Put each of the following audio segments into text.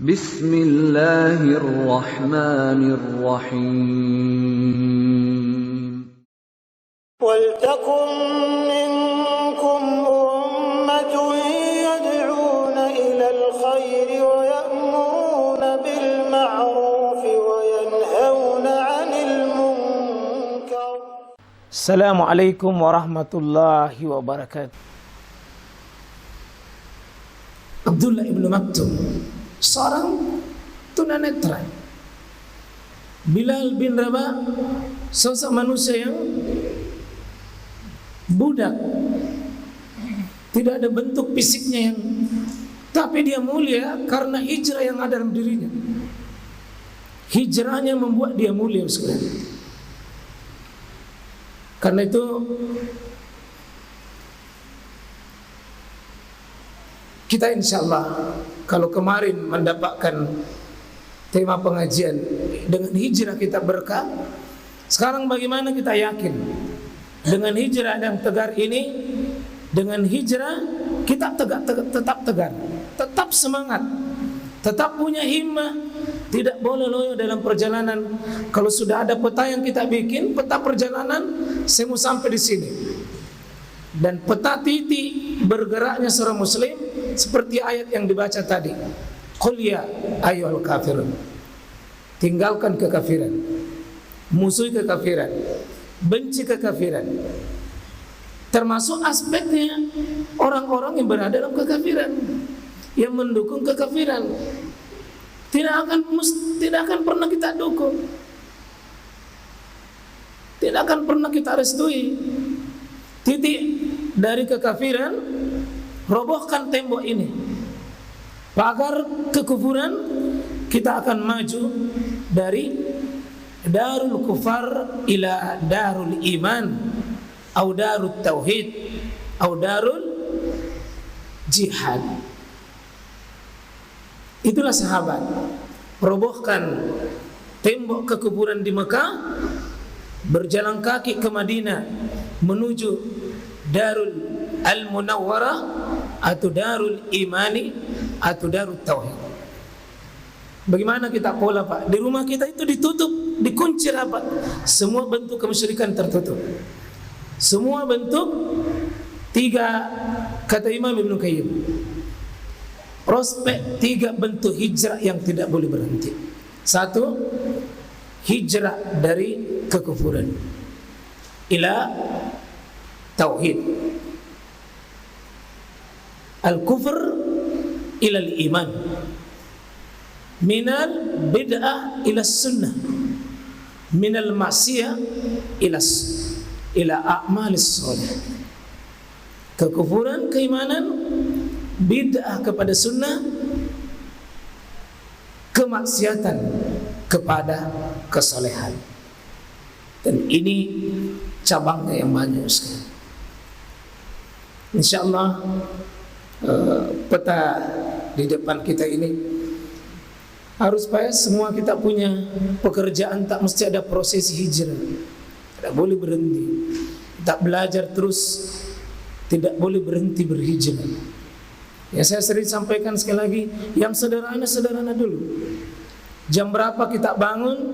Bismillahirrahmanirrahim. وَلْتَكُنْ مِنْكُمْ أُمَّةٌ يَدْعُونَ إِلَى الْخَيْرِ وَيَأْمُرُونَ بِالْمَعْرُوفِ وَيَنْهَوْنَ عَنِ الْمُنْكَرِ. Assalamualaikum warahmatullahi wabarakatuh. Abdullah ibn Maktum, seorang tunanetra. Bilal bin Rabah, sosok manusia yang budak, tidak ada bentuk fisiknya yang, tapi dia mulia karena hijrah yang ada dalam dirinya. Hijrahnya membuat dia mulia sekali. Karena itu kita insyaallah kalau kemarin mendapatkan tema pengajian dengan hijrah kita berkah, sekarang bagaimana kita yakin dengan hijrah yang tegar ini, dengan hijrah kita tetap tegar, tetap semangat, tetap punya himmah, tidak boleh loyo dalam perjalanan. Kalau sudah ada peta yang kita bikin, peta perjalanan, saya mau sampai di sini. Dan peta titik bergeraknya seorang muslim seperti ayat yang dibaca tadi. Qul ya ayyuhal kafirun. Tinggalkan kekafiran, musuhi kekafiran, benci kekafiran. Termasuk aspeknya orang-orang yang berada dalam kekafiran, yang mendukung kekafiran. Tidak akan pernah kita dukung, tidak akan pernah kita restui. Titik dari kekafiran, robohkan tembok ini. Pagar kekufuran, kita akan maju dari darul kufar ila darul iman, atau darul tauhid, atau darul jihad. Itulah sahabat, robohkan tembok kekufuran di Mekah, berjalan kaki ke Madinah menuju Darul Al-Munawwarah atau Darul Imani atau Darul Tauhid. Bagaimana kita pola, Pak? Di rumah kita itu ditutup, dikunci rapat. Semua bentuk kemusyrikan tertutup. Semua bentuk, tiga kata Imam Ibn Qayyim. Prospek tiga bentuk hijrah yang tidak boleh berhenti. Satu, hijrah dari kekufuran ila tauhid. Al-kufr ila al-iman. Minal bid'ah ila sunnah. Minal ma'siyah ila a'malis sholih. Kekufuran, keimanan, bid'ah kepada sunnah, kemaksiatan kepada kesolehan. Dan ini cabangnya yang banyak sekali. InsyaAllah peta di depan kita ini harus supaya semua kita punya pekerjaan, tak mesti ada prosesi hijrah, tidak boleh berhenti. Tak belajar terus, tidak boleh berhenti berhijrah. Ya, saya sering sampaikan sekali lagi, yang sederhana-sederhana dulu. Jam berapa kita bangun?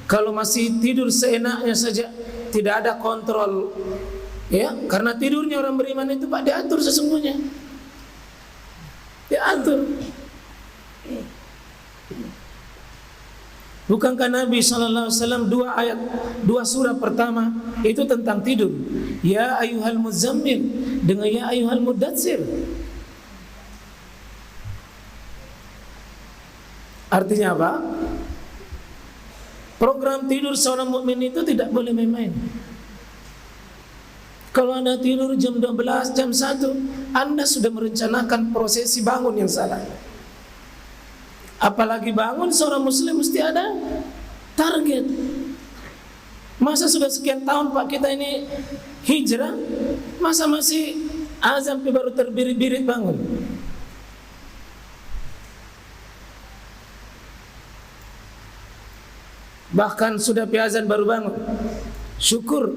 Kalau masih tidur seenaknya saja, tidak ada kontrol, ya, karena tidurnya orang beriman itu, Pak, diatur sesungguhnya, diatur. Bukankah Nabi SAW dua surah pertama itu tentang tidur? Ya ayyuhal muzammil dengan ya ayyuhal mudatsir. Artinya apa? Program tidur seorang mukmin itu tidak boleh main-main. Kalau Anda tidur jam 12, jam 1, Anda sudah merencanakan prosesi bangun yang salah. Apalagi bangun seorang muslim mesti ada target. Masa sudah sekian tahun, Pak, kita ini hijrah, masa masih azan baru terbirit-birit bangun? Bahkan sudah piazan baru bangun, syukur.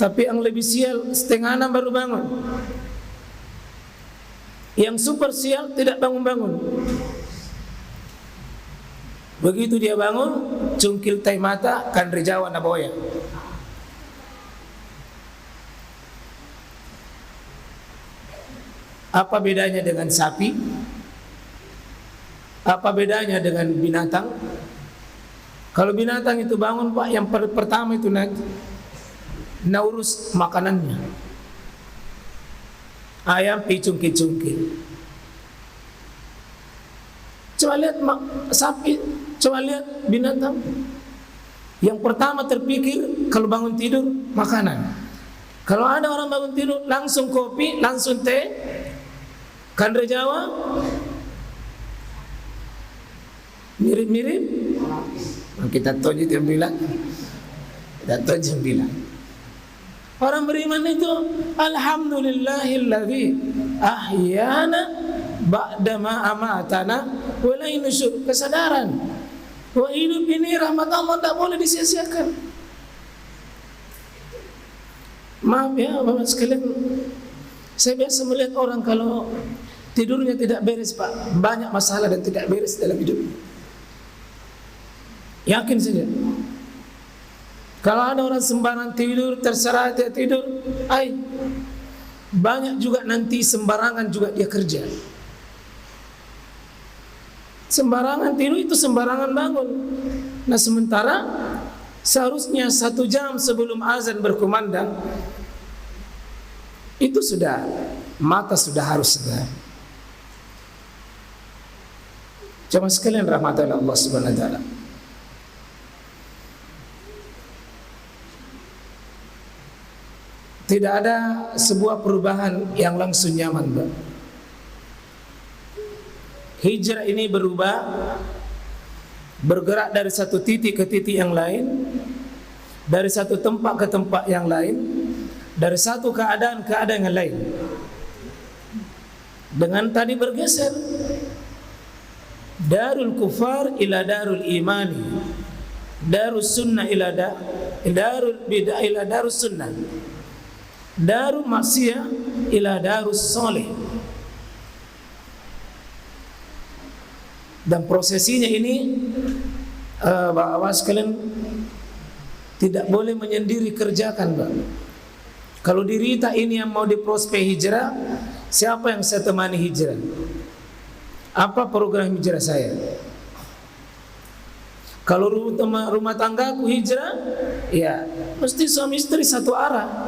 Tapi yang lebih sial 5:30 baru bangun. Yang super sial tidak bangun-bangun. Begitu dia bangun, cungkil tai mata, kandre Jawa naboya. Apa bedanya dengan sapi? Apa bedanya dengan binatang? Kalau binatang itu bangun Pak, yang pertama itu urus makanannya. Ayam picungkil-cungkil. Coba lihat sapi, coba lihat binatang. Yang pertama terpikir kalau bangun tidur makanan. Kalau ada orang bangun tidur langsung kopi, langsung teh, kandre Jawa, mirip-mirip. Kita tonjit yang bilang, orang beriman itu alhamdulillahilladzi ahyana ba'dama amatana wa la nusyur. Kesadaran bahwa hidup ini rahmat Allah, tidak boleh disia-siakan. Maaf ya Bapak sekalian, saya biasa melihat orang kalau tidurnya tidak beres Pak, banyak masalah dan tidak beres dalam hidup. Yakin saja. Kalau ada orang sembarang tidur, terserah dia tidur, banyak juga nanti sembarangan juga dia kerja. Sembarangan tidur itu sembarangan bangun. Nah sementara seharusnya 1 jam sebelum azan berkumandang itu sudah mata sudah harus sedar. Jemaah sekalian rahmatullah Allah Subhanahu wa taala. Tidak ada sebuah perubahan yang langsung nyaman, Mbak. Hijrah ini bergerak dari satu titik ke titik yang lain, dari satu tempat ke tempat yang lain, dari satu keadaan ke keadaan yang lain. Dengan tadi bergeser darul kufar ila darul imani, darus sunnah ila darul bid'ah ila darus sunnah, darul maksiyah ila darus soleh. Dan prosesinya ini Bapak sekalian tidak boleh menyendiri kerjakan, Pak. Kalau diri kita ini yang mau diprospek hijrah, siapa yang saya temani hijrah? Apa program hijrah saya? Kalau rumah tanggaku hijrah, ya mesti suami istri satu arah,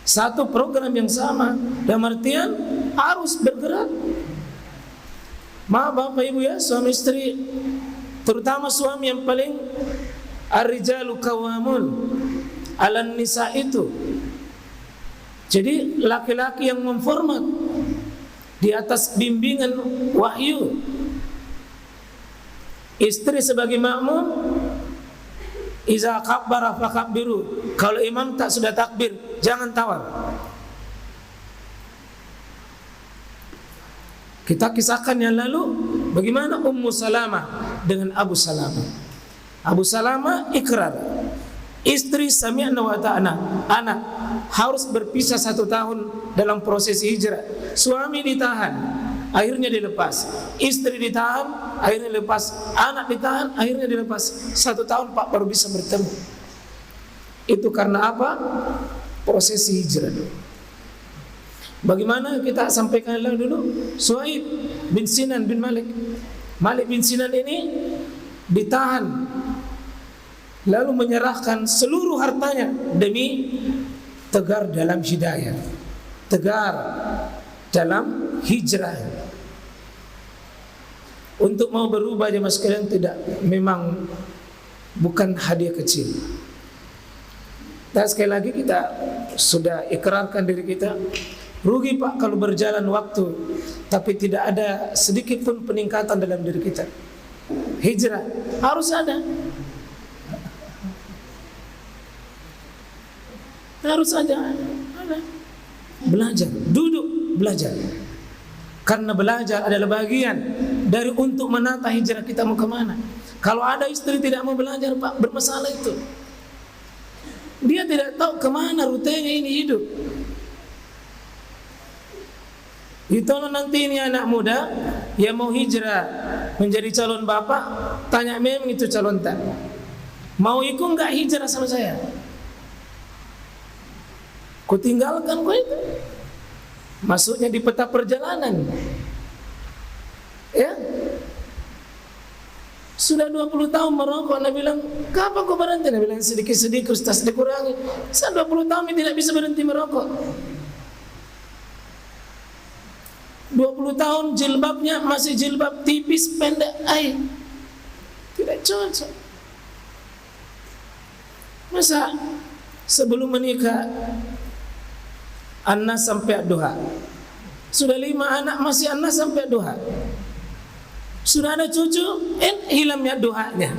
satu program yang sama. Dan artian harus bergerak. Maaf Bapak Ibu ya, suami istri, terutama suami yang paling ar-rijalu qawwamun 'alan nisa itu. Jadi laki-laki yang memformat di atas bimbingan wahyu. Istri sebagai makmum, iza kabbara fakabbiru. Kalau imam tak sudah takbir, jangan tawar. Kita kisahkan yang lalu bagaimana Ummu Salamah dengan Abu Salamah. Abu Salamah ikrar, istri sami'na wa ta'ana, anak harus berpisah 1 tahun dalam proses hijrah. Suami ditahan, akhirnya dilepas. Istri ditahan, akhirnya dilepas. Anak ditahan, akhirnya dilepas. 1 tahun Pak baru bisa bertemu. Itu karena apa? Prosesi hijrah. Bagaimana kita sampaikan dulu, Suhaib bin Sinan bin Malik. Malik bin Sinan ini ditahan, lalu menyerahkan seluruh hartanya demi tegar dalam hidayah, tegar dalam hijrah. Untuk mau berubah jemaah sekalian tidak, memang bukan hadiah kecil. Dan sekali lagi kita sudah ikrarkan diri kita, rugi Pak kalau berjalan waktu tapi tidak ada sedikit pun peningkatan dalam diri kita. Hijrah harus ada. Harus ada. Belajar, duduk belajar. Karena belajar adalah bagian dari untuk menata hijrah kita mau kemana. Kalau ada istri tidak mau belajar Pak, bermasalah itu. Dia tidak tahu kemana rutenya ini hidup. Itu nanti ini anak muda yang mau hijrah menjadi calon bapak, tanya memang itu calon tak. Mau ikut enggak hijrah sama saya? Ku tinggalkan kau itu. Masuknya di peta perjalanan. Ya. Sudah 20 tahun merokok, Anda bilang, kapan kau berhenti? Anda bilang, sedikit-sedikit, Ustaz dikurangi. Saya 20 tahun ini tidak bisa berhenti merokok. 20 tahun jilbabnya masih jilbab tipis pendek, tidak cocok. Masa sebelum menikah anak sampai duha, sudah 5 anak masih anak sampai duha, sudah ada cucu, hilamnya duhanya.